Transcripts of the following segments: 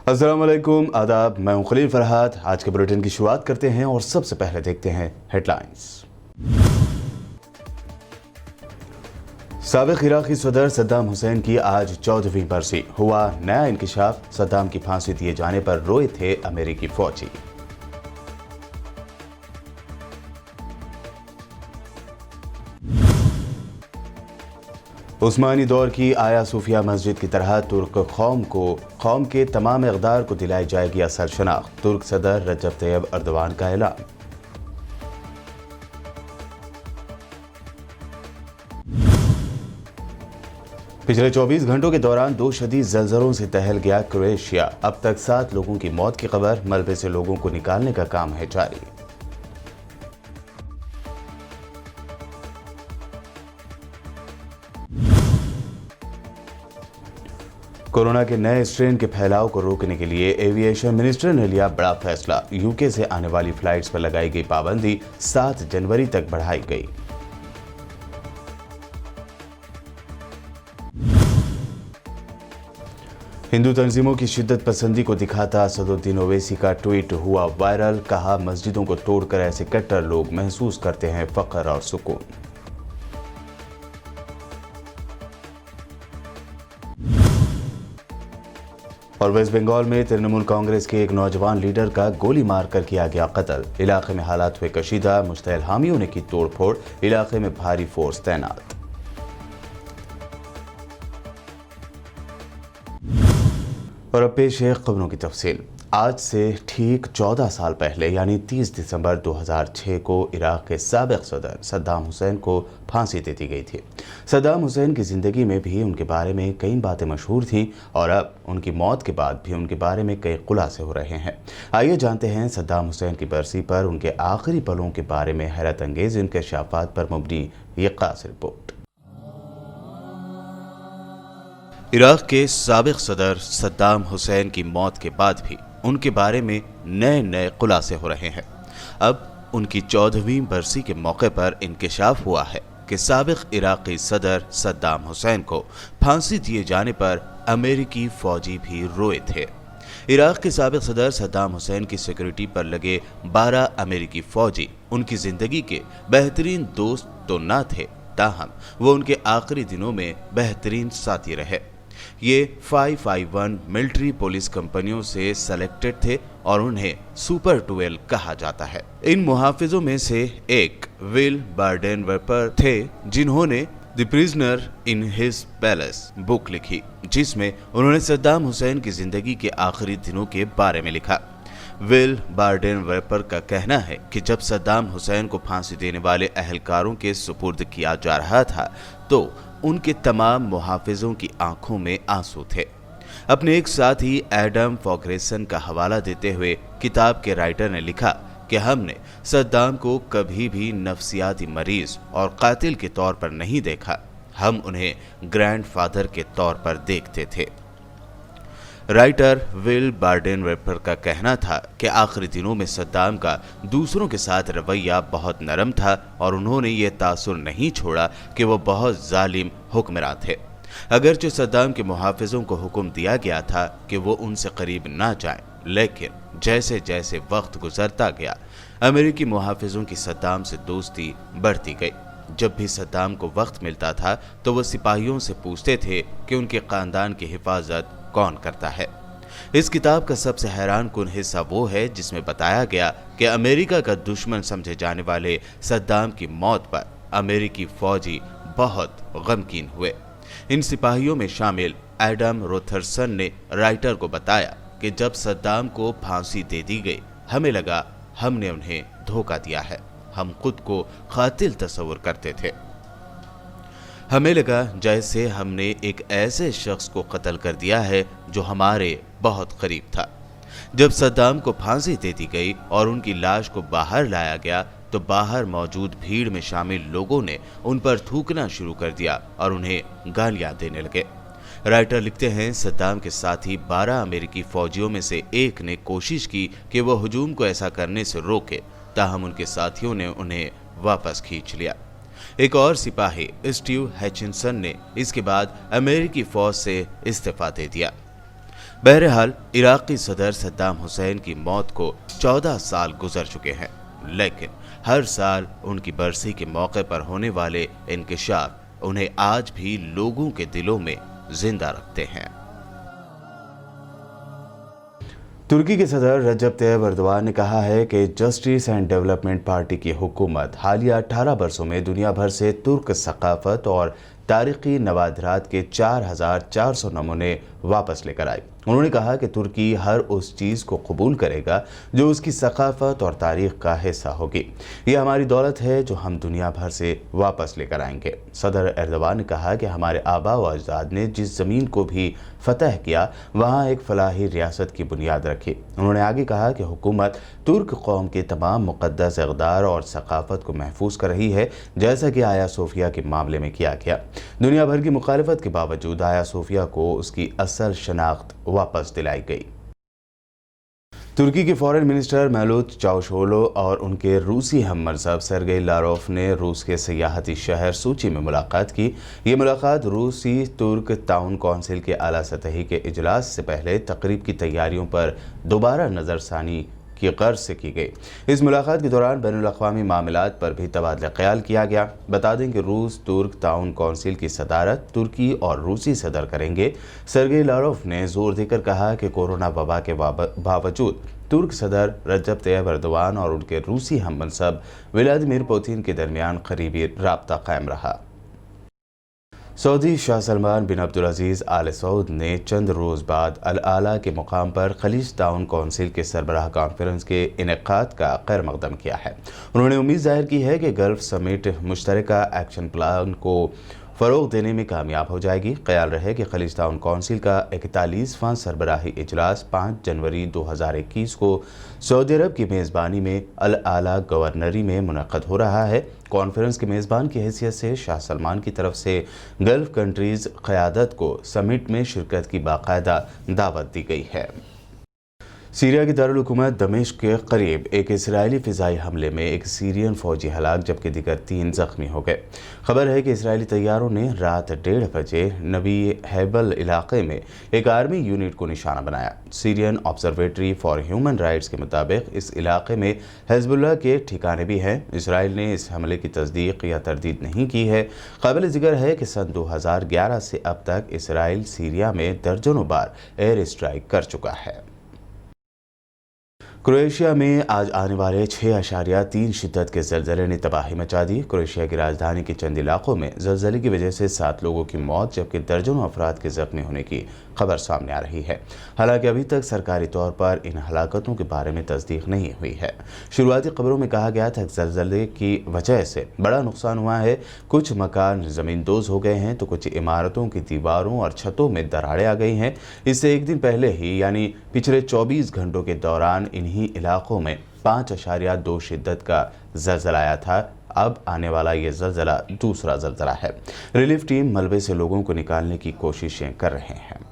अस्सलाम वालेकुम, आदाब। मैं हूं खलील फरहाद। आज के बुलेटिन की शुरुआत करते हैं और सबसे पहले देखते हैं हेडलाइंस। साबिक इराकी सदर सद्दाम हुसैन की आज 14वीं बरसी। हुआ नया इंकिशाफ, सद्दाम की फांसी दिए जाने पर रोए थे अमेरिकी फौजी। उस्मानी दौर की आया सूफिया मस्जिद की तरह तुर्क कौम के तमाम इक़दार को दिलाई जाएगी असल शनाख्त। तुर्क सदर रजब तैयब अर्दवान का ऐलान। पिछले 24 घंटों के दौरान 2 शदीद ज़लज़लों से दहल गया क्रोएशिया। अब तक 7 लोगों की मौत की खबर। मलबे से लोगों को निकालने का काम है जारी। कोरोना के नए स्ट्रेन के फैलाव को रोकने के लिए एविएशन मिनिस्टर ने लिया बड़ा फैसला। यूके से आने वाली फ्लाइट्स पर लगाई गई पाबंदी 7 जनवरी तक बढ़ाई गई। हिंदू तंजीमों की शिद्दत पसंदी को दिखाता असदुद्दीन ओवैसी का ट्वीट हुआ वायरल। कहा, मस्जिदों को तोड़कर ऐसे कट्टर लोग महसूस करते हैं फख्र और सुकून। और वेस्ट बंगाल में तृणमूल कांग्रेस के एक नौजवान लीडर का गोली मारकर किया गया कत्ल। इलाके में हालात हुए कशीदा। मुश्तैल हामियों ने की तोड़फोड़। इलाके में भारी फोर्स तैनात। और अब पेश है खबरों की तफसील। आज से ठीक 14 साल पहले यानी 30 दिसंबर 2006 को इराक के साबिक सदर सद्दाम हुसैन को फांसी दे दी गई थी। सद्दाम हुसैन की ज़िंदगी में भी उनके बारे में कई बातें मशहूर थीं और अब उनकी मौत के बाद भी उनके बारे में कई खुलासे हो रहे हैं। आइए जानते हैं सद्दाम हुसैन की बरसी पर उनके आखिरी पलों के बारे में हैरत अंगेज़ इंकशाफात पर मबनी ये खास रिपोर्ट। इराक के साबिक सदर सद्दाम हुसैन की मौत के बाद भी उनके बारे में नए नए खुलासे हो रहे हैं। अब उनकी 14वीं बरसी के मौके पर इंकिशाफ हुआ है कि साबिक इराकी सदर सद्दाम हुसैन को फांसी दिए जाने पर अमेरिकी फौजी भी रोए थे। इराक के साबिक सदर सद्दाम हुसैन की सिक्योरिटी पर लगे 12 अमेरिकी फौजी उनकी जिंदगी के बेहतरीन दोस्त तो न थे, ताहम वो उनके आखिरी दिनों में बेहतरीन साथी रहे। ये 551 मिलिट्री पुलिस कंपनियों से सेलेक्टेड थे और उन्हें सुपर 12 कहा जाता है। इन मुहाफिजों में से एक विल बार्डेन वेपर थे, जिन्होंने the prisoner in his palace book लिखी, जिसमें उन्होंने सद्दाम हुसैन की जिंदगी के आखिरी दिनों के बारे में लिखा। विल बार्डेन वेपर का कहना है कि जब सद्दाम हुसैन को फांसी देने वाले अहलकारों के सुपुर्द किया जा रहा था तो उनके तमाम मुहाफिजों की आंखों में आंसू थे। अपने एक साथी एडम फॉग्रेसन का हवाला देते हुए किताब के राइटर ने लिखा कि हमने सद्दाम को कभी भी नफ्सियाती मरीज और कातिल के तौर पर नहीं देखा, हम उन्हें ग्रैंडफादर के तौर पर देखते थे। राइटर विल बार्डेन वेपर का कहना था कि आखिरी दिनों में सद्दाम का दूसरों के साथ रवैया बहुत नरम था और उन्होंने ये तासुर नहीं छोड़ा कि वो बहुत जालिम हुक्मरान थे। अगरचे सद्दाम के मुहाफिजों को हुक्म दिया गया था कि वो उनसे करीब ना जाएं, लेकिन जैसे जैसे वक्त गुजरता गया अमेरिकी मुहाफिजों की सद्दाम से दोस्ती बढ़ती गई। जब भी सद्दाम को वक्त मिलता था तो वो सिपाहियों से पूछते थे कि उनके खानदान की हिफाजत कौन करता है। इस किताब का सबसे हैरान कुन हिस्सा वो है जिसमें बताया गया कि अमेरिका का दुश्मन समझे जाने वाले सद्दाम की मौत पर अमेरिकी फौजी बहुत गमगीन हुए। इन सिपाहियों में शामिल एडम रोथरसन ने राइटर को बताया कि जब सद्दाम को फांसी दे दी गई, हमें लगा हमने उन्हें धोखा दिया है। हम खुद को कातिल तस्वुर करते थे। हमें लगा जैसे हमने एक ऐसे शख्स को कत्ल कर दिया है जो हमारे बहुत करीब था। जब सद्दाम को फांसी दे दी गई और उनकी लाश को बाहर लाया गया तो बाहर मौजूद भीड़ में शामिल लोगों ने उन पर थूकना शुरू कर दिया और उन्हें गालियां देने लगे। राइटर लिखते हैं, सद्दाम के साथी 12 अमेरिकी फौजियों में से एक ने कोशिश की कि वो हुजूम को ऐसा करने से रोके, ताहम उनके साथियों ने उन्हें वापस खींच लिया। एक और सिपाही स्टीव हैचिनसन ने इसके बाद अमेरिकी फौज से इस्तीफा दे दिया। बहरहाल इराक़ी सदर सद्दाम हुसैन की मौत को 14 साल गुजर चुके हैं, लेकिन हर साल उनकी बरसी के मौके पर होने वाले इंकिशाफ उन्हें आज भी लोगों के दिलों में जिंदा रखते हैं। तुर्की के सदर रजब तैयब एर्दोगान ने कहा है कि जस्टिस एंड डेवलपमेंट पार्टी की हुकूमत हालिया 18 बरसों में दुनिया भर से तुर्क सकाफत और तारीखी नवादरात के 4400 नमूने वापस लेकर आई। उन्होंने कहा कि तुर्की हर उस चीज़ को कबूल करेगा जो उसकी सकाफत और तारीख का हिस्सा होगी। ये हमारी दौलत है जो हम दुनिया भर से वापस लेकर आएंगे। सदर एर्दोगान ने कहा कि हमारे आबा व अजदाद ने जिस ज़मीन को भी फतह किया वहाँ एक फलाही रियासत की बुनियाद रखी। उन्होंने आगे कहा कि हुकूमत तुर्क कौम के तमाम मुक़द्दस इक़दार और सकाफत को महफूज कर रही है, जैसा कि आया सोफिया के मामले में किया गया। दुनिया भर की मुखालिफत के बावजूद आया सोफिया को उसकी असल शनाख्त वापस दिलाई गई। तुर्की के फॉरेन मिनिस्टर मेवलूत चावुशोगलू और उनके रूसी हम मनसब सर्गेई लारोफ ने रूस के सियाहती शहर सूची में मुलाकात की। ये मुलाकात रूसी तुर्क ताउन कौंसिल के आला सतही के इजलास से पहले तकरीब की तैयारियों पर दोबारा नज़रसानी की गर्ज से की गई। इस मुलाकात के दौरान बैनुल-अक़वामी मामलात पर भी तबादला ख्याल किया गया। बता दें कि रूस तुर्क ताउन कौंसिल की सदारत तुर्की और रूसी सदर करेंगे। सर्गेई लारोफ ने जोर देकर कहा कि कोरोना वबा के बावजूद तुर्क सदर रजब तैयब एर्दोगान और उनके रूसी हम मनसब व्लादिमीर पुतिन के दरमियान करीबी राब्ता कायम रहा। सऊदी शाह सलमान बिन अब्दुल-अज़ीज़ आल सऊद ने चंद रोज़ बाद अल आला के मुकाम पर खलीज ताउन कौंसिल के सरबराह कॉन्फ्रेंस के इनेकाद का खैर मकदम किया है। उन्होंने उम्मीद जाहिर की है कि गल्फ समिट मुश्तरका एक्शन प्लान को फ़रोग़ देने में कामयाब हो जाएगी। ख्याल रहे कि खलीज ताउन कौंसिल का 41वां सरबराही इजलास 5 जनवरी 2021 को सऊदी अरब की मेज़बानी में अल आला गवर्नरी में मुनक़्क़द हो रहा है। कॉन्फ्रेंस के मेज़बान की हैसियत से शाह सलमान की तरफ से गल्फ कंट्रीज़ क़यादत को समिट में शिरकत की बाकायदा दावत दी गई है। सीरिया की दारुल हुकूमत दमिश्क के करीब एक इजरायली फ़िज़ाई हमले में एक सीरियन फ़ौजी हलाक जबकि दीगर 3 ज़ख्मी हो गए। खबर है कि इजरायली तैयारों ने रात 1:30 बजे नबी हैबल इलाके में एक आर्मी यूनिट को निशाना बनाया। Syrian observatory for human rights के मुताबिक इस इलाके में हिज़्बुल्लाह के ठिकाने भी हैं। इसराइल ने इस हमले की तस्दीक या तरदीद नहीं की है। काबिल ज़िक्र है कि सन 2011 से अब तक इसराइल सीरिया में दर्जनों बार एयर स्ट्राइक कर चुका है। क्रोएशिया में आज आने वाले 6.3 शिद्दत के ज़लज़ले ने तबाही मचा दी। क्रोएशिया की राजधानी के चंद इलाकों में ज़लज़ले की वजह से 7 लोगों की मौत जबकि दर्जनों अफराद के ज़ख्मी होने की खबर सामने आ रही है। हालांकि अभी तक सरकारी तौर पर इन हलाकतों के बारे में तस्दीक नहीं हुई है। शुरुआती खबरों में कहा गया था कि ज़लज़ले की वजह से बड़ा नुकसान हुआ है। कुछ मकान ज़मींदोज़ हो गए हैं तो कुछ इमारतों की दीवारों और छतों में दरारें आ गई हैं। इससे एक दिन पहले ही यानी पिछले 24 घंटों के दौरान इन्हीं इलाकों में 5.2 शिद्दत का ज़लज़ला आया था। अब आने वाला ये ज़लज़ला दूसरा ज़लज़ला है। रिलीफ टीम मलबे से लोगों को निकालने की कोशिशें कर रहे हैं।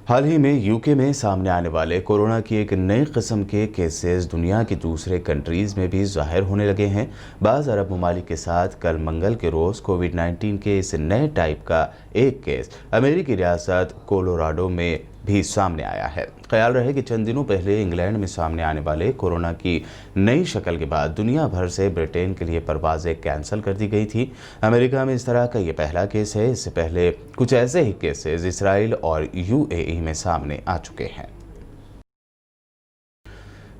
हाल ही में यूके में सामने आने वाले कोरोना की एक नई किस्म के केसेस दुनिया की दूसरे कंट्रीज़ में भी ज़ाहिर होने लगे हैं। बाज़ अरब ममालिक के साथ कल मंगल के रोज़ कोविड-19 के इस नए टाइप का एक केस अमेरिकी रियासत कोलोराडो में भी सामने आया है। ख्याल रहे कि चंद दिनों पहले इंग्लैंड में सामने आने वाले कोरोना की नई शक्ल के बाद दुनिया भर से ब्रिटेन के लिए परवाज़ें कैंसिल कर दी गई थी। अमेरिका में इस तरह का ये पहला केस है। इससे पहले कुछ ऐसे ही केसेस इसराइल और UAE में सामने आ चुके हैं।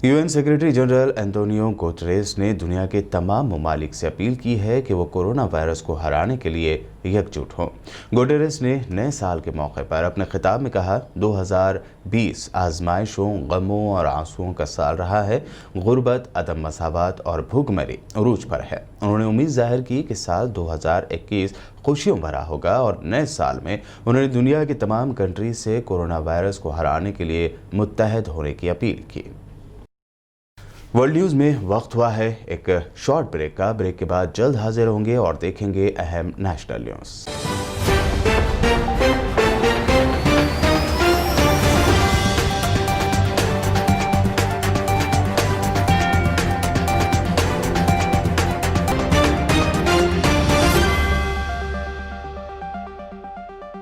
UN secretary general Antonio Guterres ने दुनिया के तमाम ममालिक से अपील की है कि वो कोरोना वायरस को हराने के लिए एकजुट हों। गुटेरेस ने नए साल के मौके पर अपने खिताब में कहा, 2020 आजमाइशों, गमों और आंसुओं का साल रहा है। गुर्बत, अदम मसावत और भूखमरी उरूज पर है। उन्होंने उम्मीद जाहिर की कि साल 2021 खुशियों भरा होगा और नए साल में उन्होंने दुनिया की तमाम कंट्री से कोरोना वायरस को हराने के लिए मुत्तहद होने की अपील की। वर्ल्ड न्यूज़ में वक्त हुआ है एक शॉर्ट ब्रेक का। ब्रेक के बाद जल्द हाजिर होंगे और देखेंगे अहम नेशनल न्यूज़।